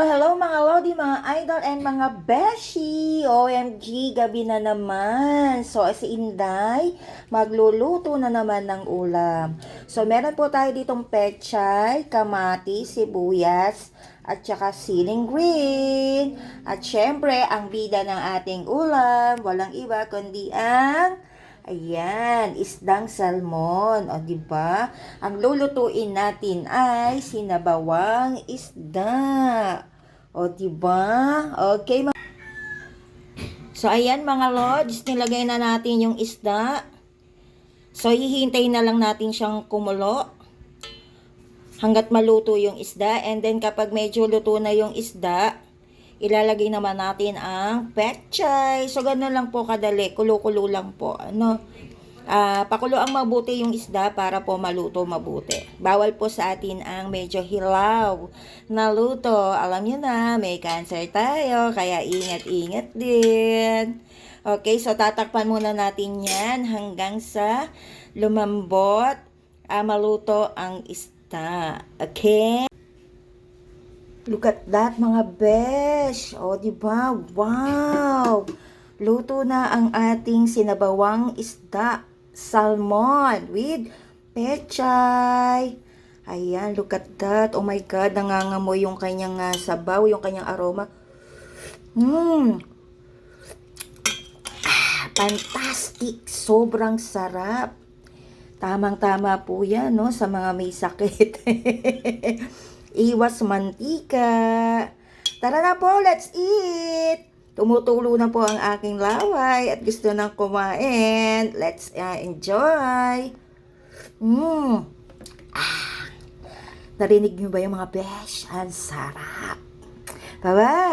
Hello mga Lodi, mga idol, and mga beshi! OMG, gabi na naman. So, si Inday, magluluto na naman ng ulam. So, meron po tayo ditong pechay, kamati, sibuyas, at saka siling green. At syempre, ang bida ng ating ulam, walang iba kundi ang ayan, isdang salmon. O, diba? Ang lulutuin natin ay sinabawang isda. O, diba? Okay, so, ayan mga lods, nilagay na natin yung isda. So, hihintayin na lang natin siyang kumulo hanggat maluto yung isda. And then, kapag medyo luto na yung isda, ilalagay naman natin ang pechay. So, ganun lang po kadali. Kulo-kulo lang po. Pakulo ang mabuti yung isda para po maluto mabuti. Bawal po sa atin ang medyo hilaw na luto. Alam nyo na, may cancer tayo, kaya ingat-ingat din. Okay, so tatakpan muna natin yan hanggang sa lumambot, maluto ang isda. Okay? Look at that mga besh. O, diba? Wow! Luto na ang ating sinabawang isda. Salmon with pechay. Ayan, look at that. Oh my God, nangangamoy yung kanyang sabaw, yung kanyang aroma. Fantastic! Sobrang sarap. Tamang-tama po yan, no? Sa mga may sakit. Iwas mantika. Tara na po, let's eat! Tumutulo na po ang aking laway at gusto nang kumain. Let's enjoy! Narinig niyo ba yung mga besh? Ang sarap! Bye-bye!